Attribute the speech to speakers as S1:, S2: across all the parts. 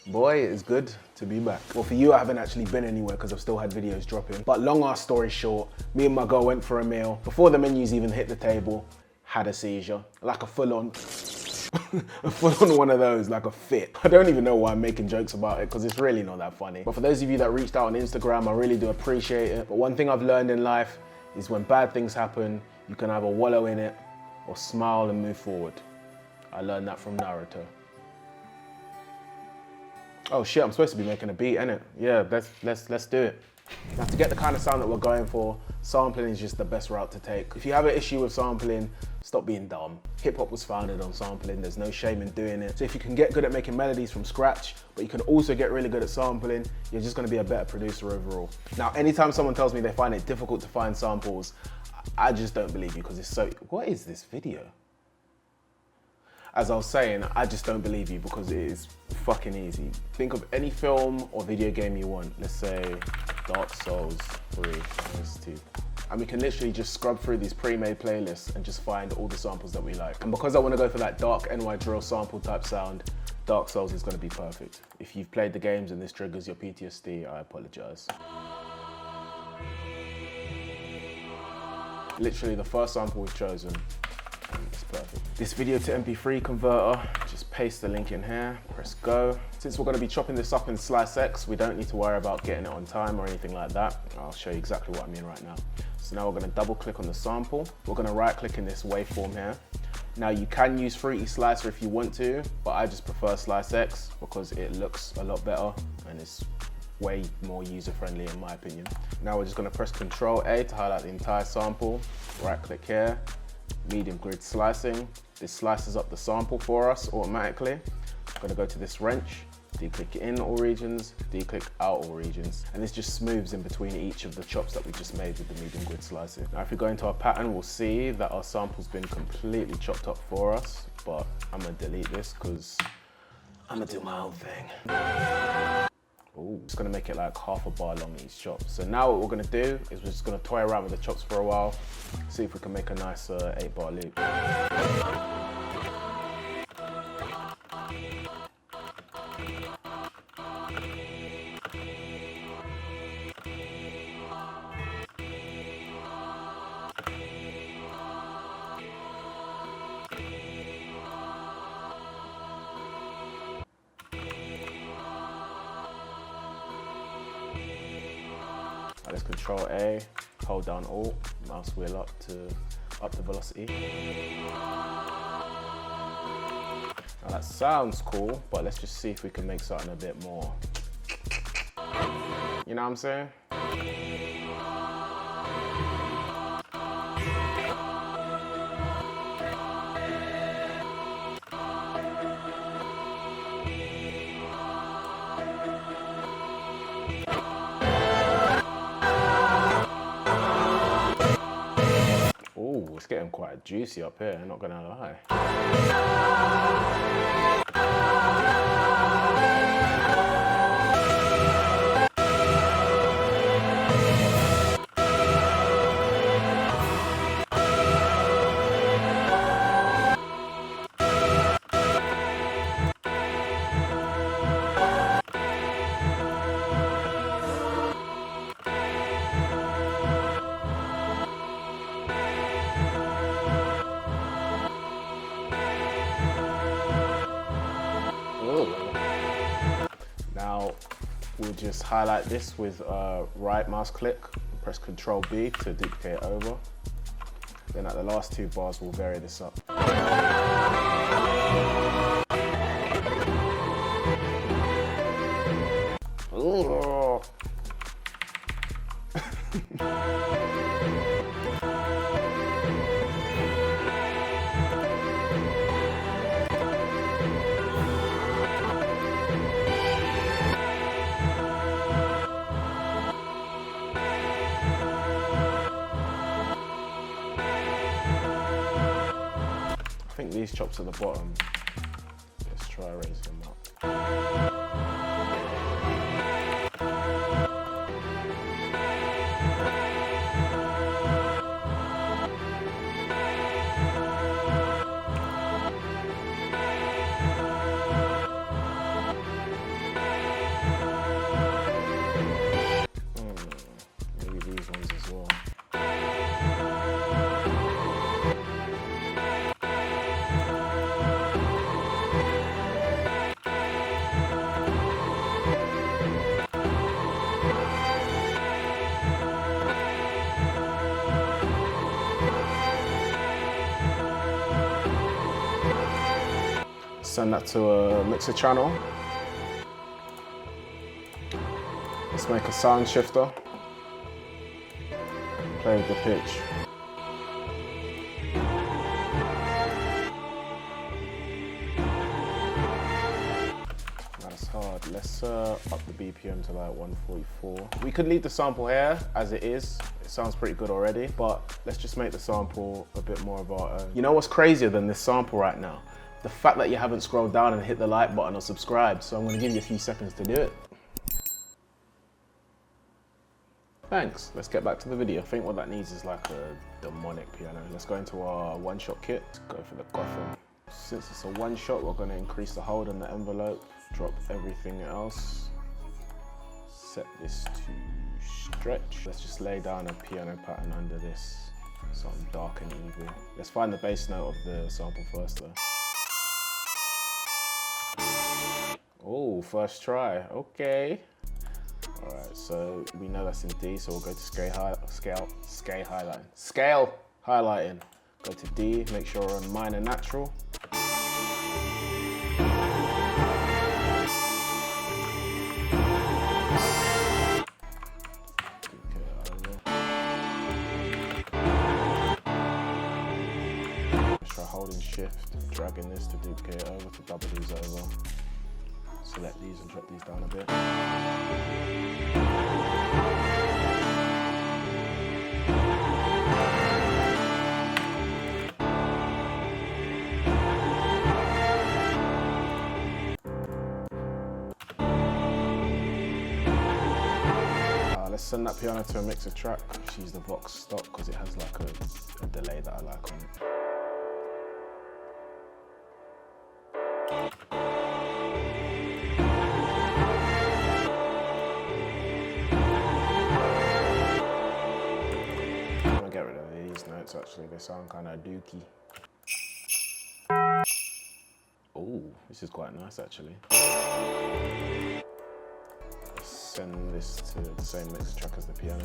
S1: Boy, it is good to be back. Well, for you, I haven't actually been anywhere because I've still had videos dropping. But long ass story short, me and my girl went for a meal. Before the menus even hit the table, had a seizure. Like a full-on, a full-on one of those, like a fit. I don't even know why I'm making jokes about it because it's really not that funny. But for those of you that reached out on Instagram, I really do appreciate it. But one thing I've learned in life is when bad things happen, you can either wallow in it or smile and move forward. I learned that from Naruto. Oh shit, I'm supposed to be making a beat, innit? Yeah, let's do it. Now to get the kind of sound that we're going for, sampling is just the best route to take. If you have an issue with sampling, stop being dumb. Hip hop was founded on sampling, there's no shame in doing it. So if you can get good at making melodies from scratch, but you can also get really good at sampling, you're just gonna be a better producer overall. Now, anytime someone tells me they find it difficult to find samples, I just don't believe you because it's so, what is this video? As I was saying, I just don't believe you because it is fucking easy. Think of any film or video game you want. Let's say Dark Souls 3, PS2. And we can literally just scrub through these pre-made playlists and just find all the samples that we like. And because I want to go for that dark NY drill sample type sound, Dark Souls is going to be perfect. If you've played the games and this triggers your PTSD, I apologize. Literally the first sample we've chosen. It's perfect. This video to MP3 converter, just paste the link in here, press go. Since we're going to be chopping this up in Slice X, we don't need to worry about getting it on time or anything like that. I'll show you exactly what I mean right now. So now we're going to double click on the sample. We're going to right click in this waveform here. Now you can use Fruity Slicer if you want to, but I just prefer Slice X because it looks a lot better and it's way more user-friendly in my opinion. Now we're just going to press Ctrl A to highlight the entire sample, right click here, medium grid slicing. This slices up the sample for us automatically. I'm going to go to this wrench, declick in all regions, declick out all regions, and this just smooths in between each of the chops that we just made with the medium grid slicing. Now if we go into our pattern, we'll see that our sample's been completely chopped up for us, but I'm going to delete this because I'm going to do my own thing. Ooh, just gonna make it like half a bar long each chop. So now what we're gonna do is we're just gonna toy around with the chops for a while, see if we can make a nice 8-bar loop. Let's Control A, hold down Alt, mouse wheel up to up the velocity. Now that sounds cool, but let's just see if we can make something a bit more. You know what I'm saying? It's getting quite juicy up here, not gonna lie. Now we'll just highlight this with right mouse click, press Ctrl B to duplicate it over. Then at the last 2 bars we'll vary this up. Ooh. I think these chops at the bottom, let's try raising them up. Send that to a mixer channel. Let's make a sound shifter. Play with the pitch. That's hard. Let's up the BPM to like 144. We could leave the sample here as it is. It sounds pretty good already, but let's just make the sample a bit more of our own. You know what's crazier than this sample right now? The fact that you haven't scrolled down and hit the like button or subscribe. So I'm gonna give you a few seconds to do it. Thanks, let's get back to the video. I think what that needs is like a demonic piano. Let's go into our one-shot kit. Let's go for the Gotham. Since it's a one-shot, we're gonna increase the hold on the envelope, drop everything else. Set this to stretch. Let's just lay down a piano pattern under this. Something dark and evil. Let's find the bass note of the sample first though. Oh, first try, okay. All right, so we know that's in D, so we'll go to scale highlighting. Go to D, make sure we're on minor natural. Let's try holding shift, dragging this to duplicate it over, to double these over. Select these and drop these down a bit. Let's send that piano to a mixer track. Just use the Vox stock because it has like a delay that I like on it. Actually, they sound kind of dookie. Oh, this is quite nice actually. Let's send this to the same mixer track as the piano.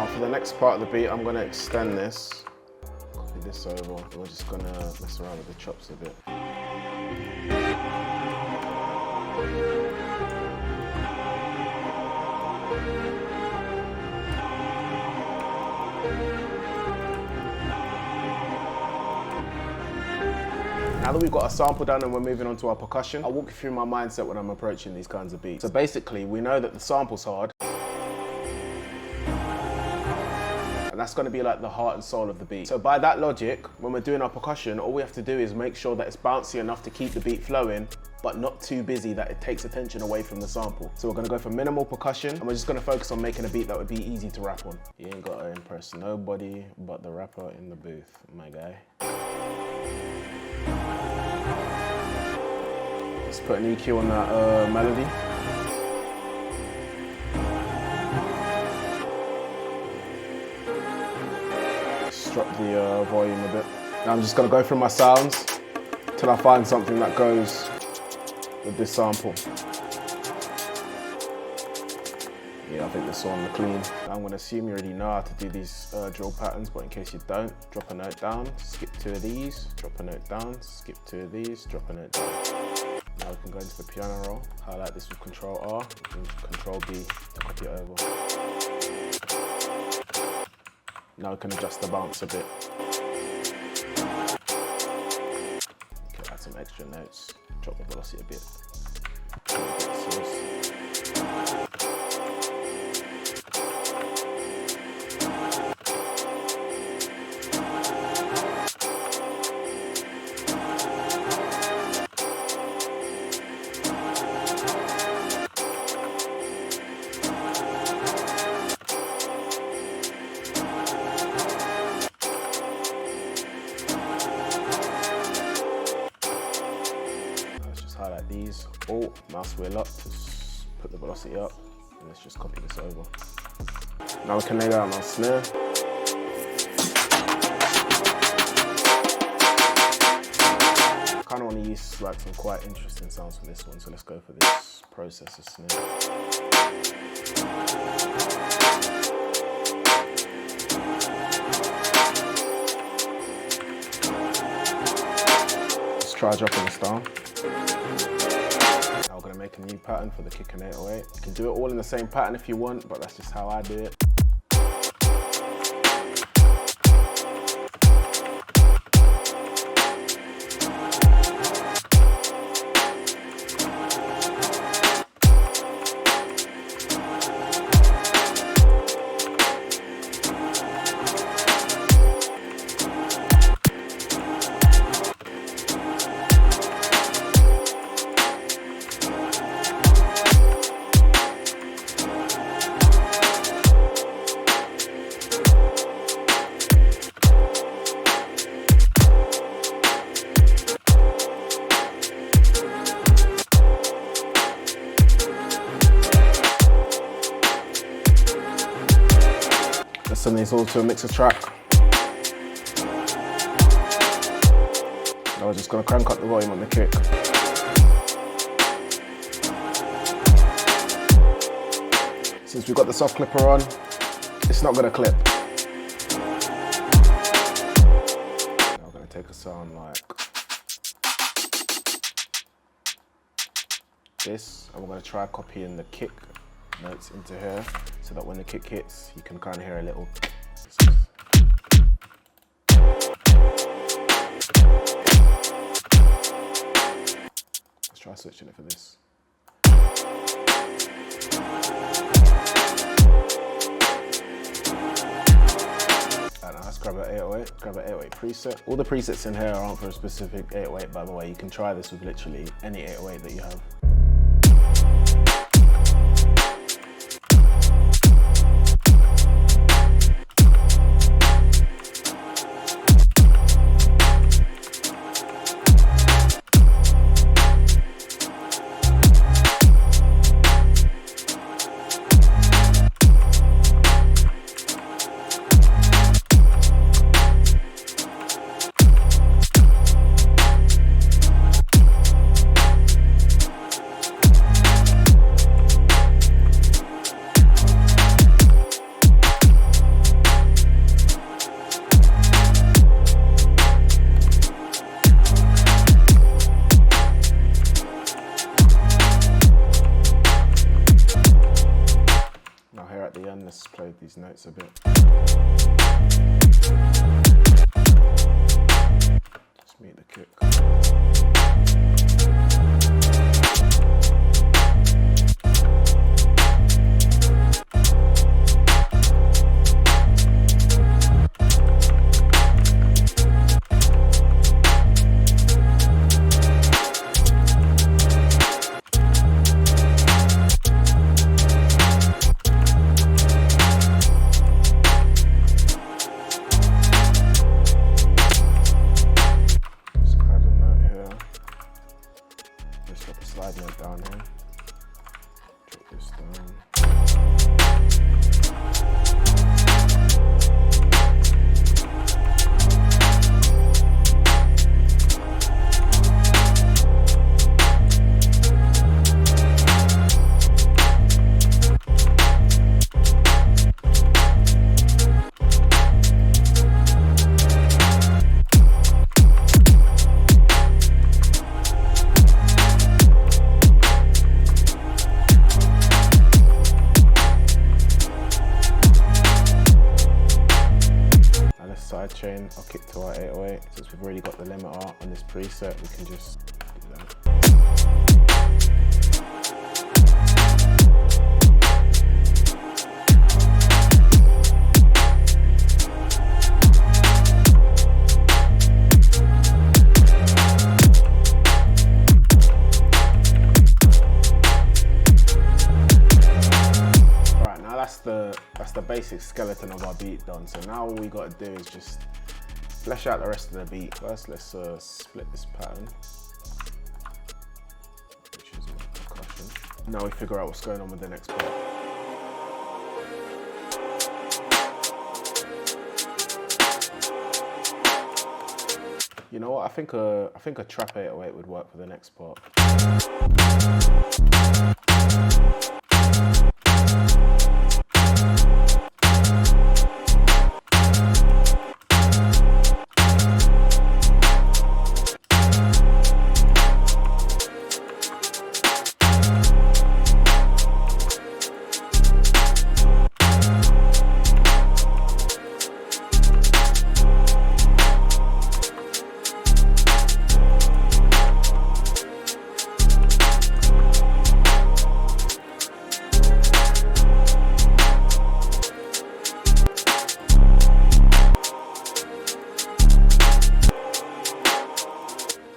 S1: For the next part of the beat, I'm going to extend this, copy this over. We're just going to mess around with the chops a bit. Now that we've got our sample done and we're moving on to our percussion, I'll walk you through my mindset when I'm approaching these kinds of beats. So basically, we know that the sample's hard. And that's going to be like the heart and soul of the beat. So by that logic, when we're doing our percussion, all we have to do is make sure that it's bouncy enough to keep the beat flowing, but not too busy that it takes attention away from the sample. So we're going to go for minimal percussion, and we're just going to focus on making a beat that would be easy to rap on. You ain't got to impress nobody but the rapper in the booth, my guy. Let's put an EQ on that melody. Drop the volume a bit. Now I'm just going to go through my sounds till I find something that goes with this sample. Yeah, I think this one the clean. I'm going to assume you already know how to do these drill patterns, but in case you don't, drop a note down, skip two of these, drop a note down, skip two of these, drop a note down. Now we can go into the piano roll, highlight this with Control R, and Control B to copy it over. Now we can adjust the bounce a bit. Okay, add some extra notes, drop the velocity a bit. Highlight these, mouse wheel up to put the velocity up, and let's just copy this over. Now we can lay down our snare. release like some quite interesting sounds for this one, so let's go for this processor snare. Let's try dropping this down. Now we're going to make a new pattern for the kick and 808. You can do it all in the same pattern if you want, but that's just how I do it. Let's send these all to a mixer track. Now we're just going to crank up the volume on the kick. Since we've got the soft clipper on, it's not going to clip. Now we're going to take a sound like this, and we're going to try copying the kick notes into here, so that when the kick hits, you can kind of hear a little. Let's try switching it for this. And now let's grab an 808, grab an 808 preset. All the presets in here aren't for a specific 808, by the way. You can try this with literally any 808 that you have. At the end, let's play these notes a bit. Let's mute the kick. Slide note down here. Drop this down. Chain, I'll kick to our 808. Since we've already got the limiter on this preset, we can just do that. Alright, now that's the basic skeleton of our beat done. So now all we got to do is just flesh out the rest of the beat. First, let's split this pattern, which is percussion. Now we figure out what's going on with the next part. You know what? I think a trap 808 would work for the next part.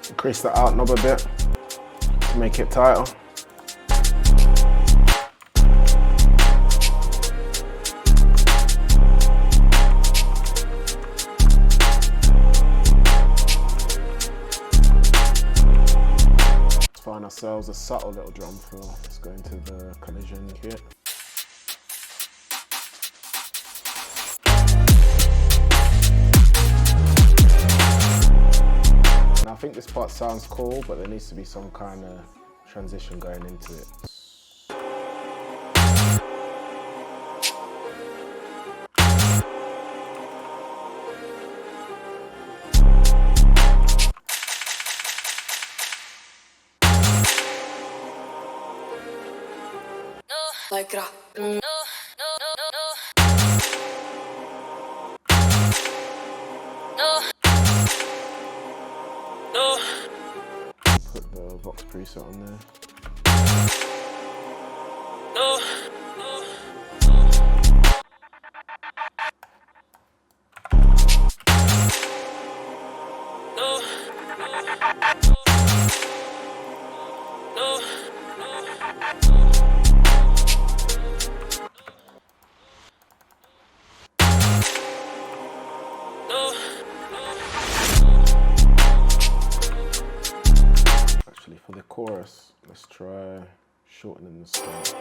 S1: Increase the out knob a bit to make it tighter. Let's find ourselves a subtle little drum fill. Let's go into the collision kit. I think this part sounds cool, but there needs to be some kind of transition going into it.
S2: Like that.
S1: Put the Vox preset on there. Actually, for the chorus, let's try shortening the start.